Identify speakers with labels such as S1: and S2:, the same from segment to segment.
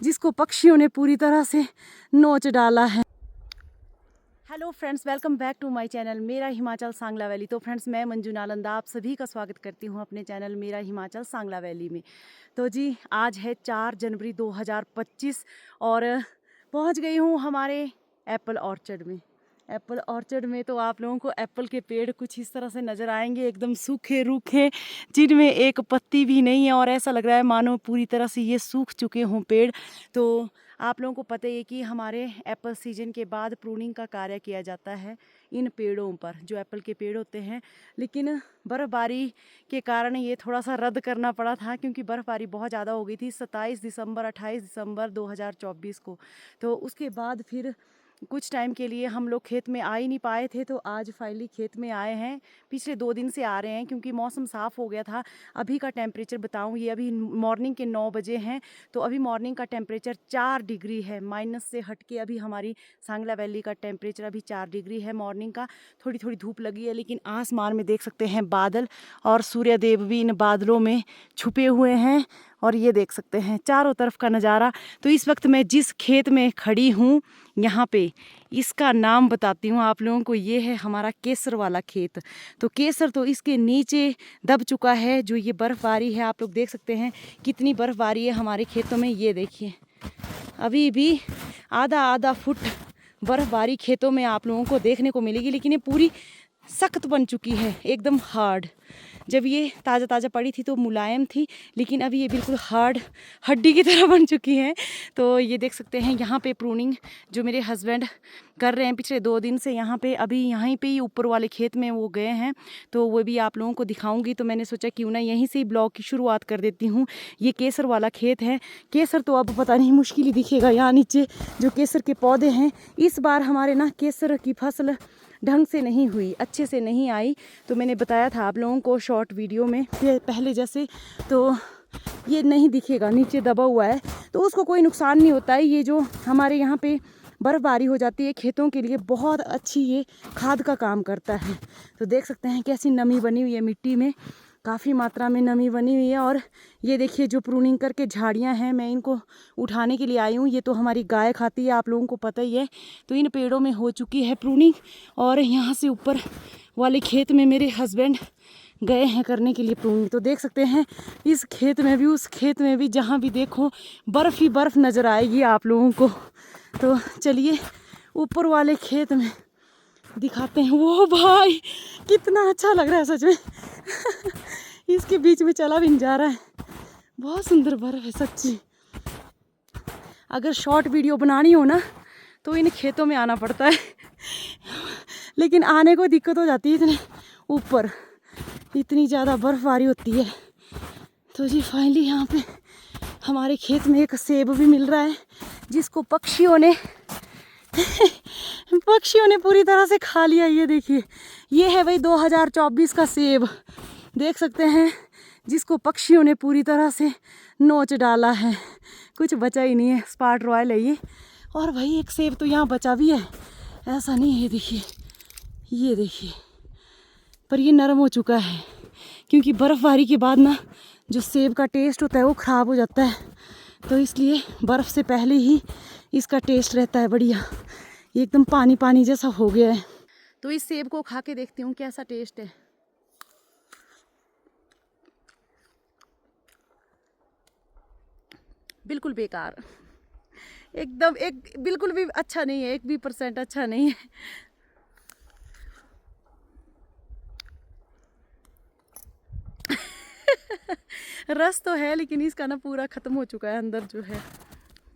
S1: जिसको पक्षियों ने पूरी तरह से नोच डाला है। Hello friends, welcome back to my channel मेरा हिमाचल सांगला वैली। तो फ्रेंड्स, मैं मंजू नालंदा आप सभी का स्वागत करती हूँ अपने चैनल मेरा हिमाचल सांगला वैली में। तो जी, आज है 4 जनवरी 2025 और पहुँच गई हूँ हमारे एप्पल ऑर्चर्ड में। एप्पल ऑर्चर्ड में तो आप लोगों को एप्पल के पेड़ कुछ इस तरह से नज़र आएंगे, एकदम सूखे रूखे, जिनमें एक पत्ती भी नहीं है और ऐसा लग रहा है मानो पूरी तरह से ये सूख चुके हों पेड़। तो आप लोगों को पता है कि हमारे एप्पल सीजन के बाद प्रूनिंग का कार्य किया जाता है इन पेड़ों पर, जो एप्पल के पेड़ होते हैं। लेकिन बर्फ़बारी के कारण ये थोड़ा सा रद्द करना पड़ा था, क्योंकि बर्फ़बारी बहुत ज़्यादा हो गई थी 27 दिसंबर 28 दिसंबर 2024 को। तो उसके बाद फिर कुछ टाइम के लिए हम लोग खेत में आ ही नहीं पाए थे। तो आज फाइनली खेत में आए हैं। पिछले 2 दिन से आ रहे हैं क्योंकि मौसम साफ़ हो गया था। अभी का टेम्परेचर बताऊं, ये अभी मॉर्निंग के 9 बजे हैं। तो अभी मॉर्निंग का टेम्परेचर 4 डिग्री है, माइनस से हट के अभी हमारी सांगला वैली का टेम्परेचर अभी 4 डिग्री है मॉर्निंग का। थोड़ी थोड़ी धूप लगी है, लेकिन आसमान में देख सकते हैं बादल, और सूर्यदेव भी इन बादलों में छुपे हुए हैं। और ये देख सकते हैं चारों तरफ का नज़ारा। तो इस वक्त मैं जिस खेत में खड़ी हूँ, यहाँ पे इसका नाम बताती हूँ आप लोगों को। ये है हमारा केसर वाला खेत। तो केसर तो इसके नीचे दब चुका है। जो ये बर्फ़बारी है, आप लोग देख सकते हैं कितनी बर्फ़बारी है हमारे खेतों में। ये देखिए, अभी भी आधा आधा फुट बर्फ़बारी खेतों में आप लोगों को देखने को मिलेगी। लेकिन ये पूरी सख्त बन चुकी है, एकदम हार्ड। जब ये ताज़ा ताज़ा पड़ी थी तो मुलायम थी, लेकिन अभी ये बिल्कुल हार्ड हड्डी की तरह बन चुकी है। तो ये देख सकते हैं यहाँ पे प्रूनिंग जो मेरे हस्बैंड कर रहे हैं पिछले 2 दिन से। यहाँ पे अभी यहीं पे ही ऊपर वाले खेत में वो गए हैं, तो वो भी आप लोगों को दिखाऊंगी। तो मैंने सोचा क्यों ना यहीं से ही ब्लॉग की शुरुआत कर देती हूँ। ये केसर वाला खेत है। केसर तो अब पता नहीं मुश्किल ही दिखेगा यहाँ नीचे जो केसर के पौधे हैं। इस बार हमारे ना केसर की फसल ढंग से नहीं हुई, अच्छे से नहीं आई। तो मैंने बताया था आप लोगों को शॉर्ट वीडियो में पहले जैसे, तो ये नहीं दिखेगा, नीचे दबा हुआ है। तो उसको कोई नुकसान नहीं होता है। ये जो हमारे यहाँ पे बर्फ़बारी हो जाती है खेतों के लिए बहुत अच्छी ये खाद का काम करता है। तो देख सकते हैं कैसी नमी बनी हुई है मिट्टी में, काफ़ी मात्रा में नमी बनी हुई है। और ये देखिए जो प्रूनिंग करके झाड़ियाँ हैं, मैं इनको उठाने के लिए आई हूँ। ये तो हमारी गाय खाती है, आप लोगों को पता ही है। तो इन पेड़ों में हो चुकी है प्रूनिंग, और यहाँ से ऊपर वाले खेत में मेरे हस्बैंड गए हैं करने के लिए प्रूनिंग। तो देख सकते हैं इस खेत में भी, उस खेत में भी, जहाँ भी देखो बर्फ़ ही बर्फ़ नज़र आएगी आप लोगों को। तो चलिए ऊपर वाले खेत में दिखाते हैं। वो भाई कितना अच्छा लग रहा है सच में। इसके बीच में चला भी नहीं जा रहा है, बहुत सुंदर बर्फ़ है सच्ची। अगर शॉर्ट वीडियो बनानी हो ना तो इन खेतों में आना पड़ता है। लेकिन आने को दिक्कत हो जाती है, इतने ऊपर इतनी ज़्यादा बर्फ़बारी होती है। तो जी फाइनली यहाँ पे हमारे खेत में एक सेब भी मिल रहा है, जिसको पक्षियों ने पूरी तरह से खा लिया। ये देखिए, ये है भाई 2024 का सेब, देख सकते हैं, जिसको पक्षियों ने पूरी तरह से नोच डाला है। कुछ बचा ही नहीं है, स्पाट रॉयल है ये। और भाई एक सेब तो यहाँ बचा भी है, ऐसा नहीं है। ये देखिए, पर ये नरम हो चुका है, क्योंकि बर्फ़बारी के बाद ना जो सेब का टेस्ट होता है वो ख़राब हो जाता है। तो इसलिए बर्फ़ से पहले ही इसका टेस्ट रहता है बढ़िया। ये एकदम पानी पानी जैसा हो गया है। तो इस सेब को खा के देखती हूँ कैसा टेस्ट है। बिल्कुल बेकार, एकदम एक बिल्कुल भी अच्छा नहीं है, 1% अच्छा नहीं है। रस तो है, लेकिन इसका ना पूरा ख़त्म हो चुका है, अंदर जो है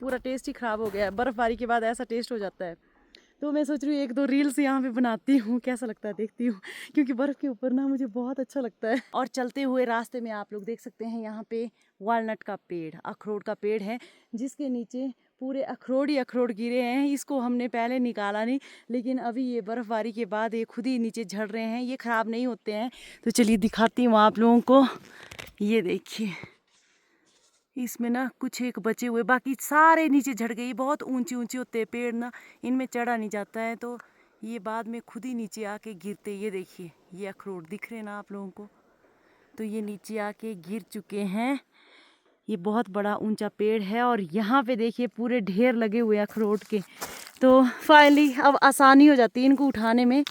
S1: पूरा टेस्ट ही ख़राब हो गया है। बर्फ़बारी के बाद ऐसा टेस्ट हो जाता है। तो मैं सोच रही हूँ 1-2 रील्स यहाँ पे बनाती हूँ, कैसा लगता है देखती हूँ, क्योंकि बर्फ़ के ऊपर ना मुझे बहुत अच्छा लगता है। और चलते हुए रास्ते में आप लोग देख सकते हैं यहाँ पे वालनट का पेड़, अखरोट का पेड़ है, जिसके नीचे पूरे अखरोट ही अखरोट गिरे हैं। इसको हमने पहले निकाला नहीं, लेकिन अभी ये बर्फ़बारी के बाद ये खुद ही नीचे झड़ रहे हैं, ये ख़राब नहीं होते हैं। तो चलिए दिखाती हूँ आप लोगों को। ये देखिए, इसमें ना कुछ एक बचे हुए, बाकी सारे नीचे झड़ गए। बहुत ऊंचे ऊंचे होते हैं पेड़ ना, इनमें चढ़ा नहीं जाता है, तो ये बाद में खुद ही नीचे आके गिरते। ये देखिए, ये अखरोट दिख रहे हैं ना आप लोगों को, तो ये नीचे आके गिर चुके हैं। ये बहुत बड़ा ऊंचा पेड़ है और यहाँ पे देखिए पूरे ढेर लगे हुए हैं अखरोट के। तो फाइनली अब आसानी हो जाती है इनको उठाने में।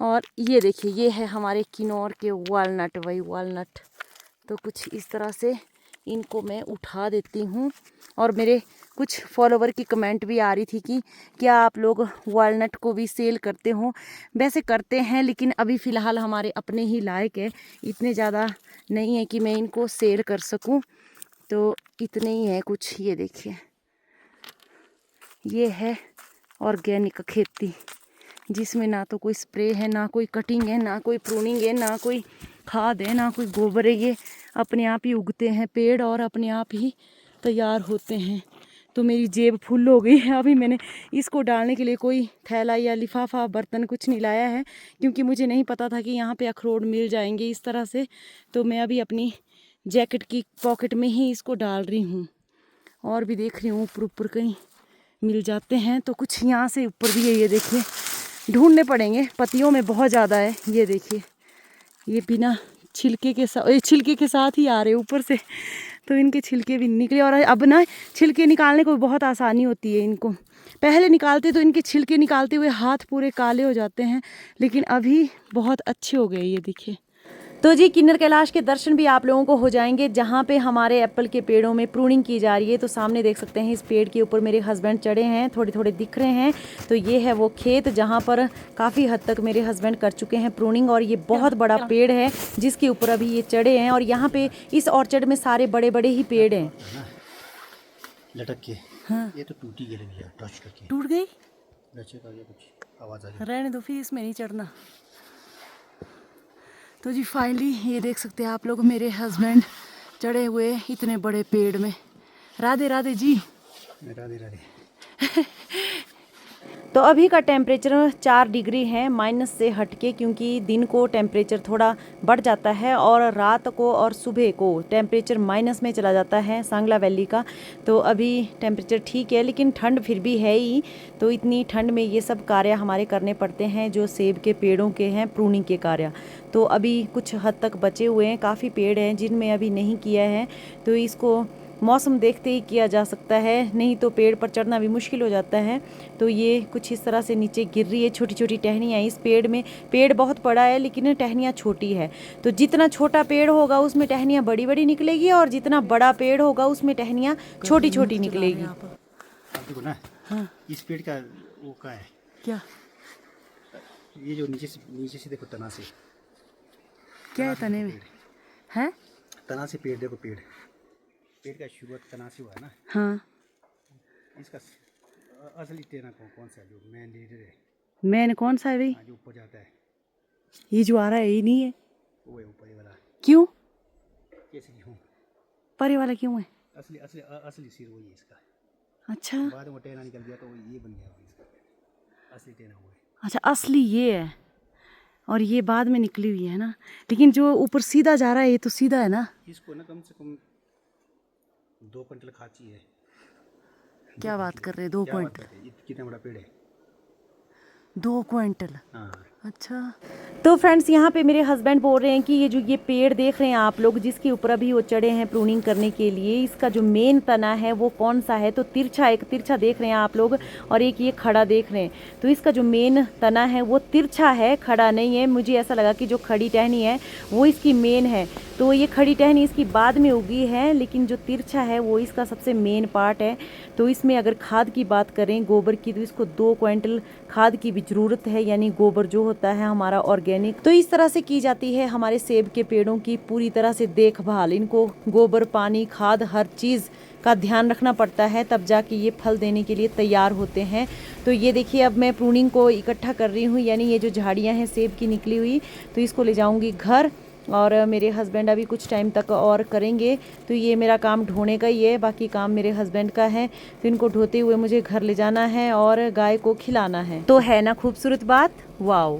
S1: और ये देखिए ये है हमारे किन्नौर के वालनट, वही वालनट। तो कुछ इस तरह से इनको मैं उठा देती हूँ। और मेरे कुछ फॉलोवर की कमेंट भी आ रही थी कि क्या आप लोग वालनट को भी सेल करते हो। वैसे करते हैं लेकिन अभी फ़िलहाल हमारे अपने ही लायक है, इतने ज़्यादा नहीं है कि मैं इनको सेल कर सकूं। तो इतने ही है कुछ। ये देखिए ये है ऑर्गेनिक खेती, जिसमें ना तो कोई स्प्रे है, ना कोई कटिंग है, ना कोई प्रूनिंग है, ना कोई खाद है, ना कोई गोबर है। ये अपने आप ही उगते हैं पेड़ और अपने आप ही तैयार होते हैं। तो मेरी जेब फुल हो गई है। अभी मैंने इसको डालने के लिए कोई थैला या लिफाफा बर्तन कुछ नहीं लाया है, क्योंकि मुझे नहीं पता था कि यहाँ पे अखरोट मिल जाएंगे इस तरह से। तो मैं अभी अपनी जैकेट की पॉकेट में ही इसको डाल रही हूँ। और भी देख रही हूँ ऊपर ऊपर कहीं मिल जाते हैं तो कुछ यहाँ से ऊपर भी है। ये देखिए ढूंढने पड़ेंगे, पत्तियों में बहुत ज़्यादा है। ये देखिए ये बिना छिलके के साथ ही आ रहे ऊपर से। तो इनके छिलके भी निकले और अब ना छिलके निकालने को बहुत आसानी होती है इनको। पहले निकालते तो इनके छिलके निकालते हुए हाथ पूरे काले हो जाते हैं, लेकिन अभी बहुत अच्छे हो गए। ये देखिए। तो जी किन्नर कैलाश के दर्शन भी आप लोगों को हो जाएंगे, जहाँ पे हमारे एप्पल के पेड़ों में प्रूनिंग की जा रही है। तो सामने देख सकते हैं इस पेड़ के ऊपर मेरे हस्बैंड चढ़े हैं, थोड़े थोड़े दिख रहे हैं। तो ये है वो खेत जहाँ पर काफ़ी हद तक मेरे हस्बैंड कर चुके हैं प्रूनिंग। और ये बहुत बड़ा पेड़ है जिसके ऊपर अभी ये चढ़े हैं। और यहाँ पे इस ऑर्चर्ड में सारे बड़े बड़े ही पेड़ हैं
S2: लटक के।
S1: हाँ
S2: ये तो टूटी गई भैया, टच करके
S1: टूट गई।
S2: कुछ आवाज़ आ रही।
S1: रहने दो फिर, इसमें नहीं चढ़ना। तो जी फाइनली ये देख सकते हैं आप लोग मेरे हस्बैंड चढ़े हुए इतने बड़े पेड़ में। राधे राधे जी।
S2: राधे राधे।
S1: तो अभी का टेम्परेचर 4 डिग्री है माइनस से हटके, क्योंकि दिन को टेम्परेचर थोड़ा बढ़ जाता है और रात को और सुबह को टेम्परेचर माइनस में चला जाता है सांगला वैली का। तो अभी टेम्परेचर ठीक है, लेकिन ठंड फिर भी है ही। तो इतनी ठंड में ये सब कार्य हमारे करने पड़ते हैं जो सेब के पेड़ों के हैं, प्रूनिंग के कार्य। तो अभी कुछ हद तक बचे हुए हैं, काफ़ी पेड़ हैं जिनमें अभी नहीं किया है। तो इसको मौसम देखते ही किया जा सकता है, नहीं तो पेड़ पर चढ़ना भी मुश्किल हो जाता है। तो ये कुछ इस तरह से नीचे गिर रही है छोटी छोटी टहनियाँ इस पेड़ में। पेड़ बहुत बड़ा है लेकिन टहनियाँ छोटी है। तो जितना छोटा पेड़ होगा उसमें टहनियाँ बड़ी बड़ी निकलेगी, और जितना बड़ा पेड़ होगा उसमें टहनियाँ छोटी छोटी निकलेगी।
S2: देखो ना,
S1: हाँ
S2: इस पेड़ का वो क्या है,
S1: क्या
S2: ये जो नीचे से देखो तना से,
S1: क्या है तने में है?
S2: तना से पेड़ देखो, पेड़ का शुरुआत तना से हुआ है ना।
S1: हाँ
S2: इसका असली टेना कौन सा है, जो मेन लीडर है?
S1: मैन कौन सा है भाई?
S2: जो ऊपर जाता है,
S1: ये जो आ रहा है ये नहीं है।
S2: वो है ऊपर वाला।
S1: क्यों
S2: कैसे क्यों?
S1: परे वाला क्यों है?
S2: असली असली असली सिर वही है इसका।
S1: अच्छा
S2: बाद में टेना निकल गया तो ये बन गया इसका असली टेना हुआ है।
S1: अच्छा असली ये है और ये बाद में निकली हुई है ना। लेकिन जो ऊपर सीधा जा रहा है ये तो सीधा है ना।
S2: इसको ना कम से कम 2 क्विंटल खाची है।
S1: क्या बात कर रहे हैं? 2 क्विंटल?
S2: कितना बड़ा पेड़ है?
S1: 2 क्विंटल?
S2: हाँ।
S1: अच्छा। तो फ्रेंड्स यहाँ पे मेरे हस्बैंड बोल रहे हैं कि ये पेड़ देख रहे हैं आप लोग, जिसके ऊपर अभी वो चढ़े हैं प्रूनिंग करने के लिए, इसका जो मेन तना है वो कौन सा है? तो तिरछा, एक तिरछा देख रहे हैं आप लोग और एक ये खड़ा देख रहे हैं। तो इसका जो मेन तना है वो तिरछा है, खड़ा नहीं है। मुझे ऐसा लगा कि जो खड़ी टहनी है वो इसकी मेन है। तो ये खड़ी टहनी इसकी बाद में उगी है, लेकिन जो तिरछा है वो इसका सबसे मेन पार्ट है। तो इसमें अगर खाद की बात करें गोबर की, तो इसको 2 क्विंटल खाद की भी ज़रूरत है, यानी गोबर जो होता है हमारा ऑर्गेनिक। तो इस तरह से की जाती है हमारे सेब के पेड़ों की पूरी तरह से देखभाल। इनको गोबर, पानी, खाद, हर चीज़ का ध्यान रखना पड़ता है, तब जाके ये फल देने के लिए तैयार होते हैं। तो ये देखिए अब मैं प्रूनिंग को इकट्ठा कर रही हूँ, यानी ये जो झाड़ियाँ हैं सेब की निकली हुई, तो इसको ले जाऊँगी घर। और मेरे हस्बैंड अभी कुछ टाइम तक और करेंगे। तो ये मेरा काम ढोने का ही है, बाकी काम मेरे हस्बैंड का है। तो इनको ढोते हुए मुझे घर ले जाना है और गाय को खिलाना है। तो है ना खूबसूरत बात? वाओ।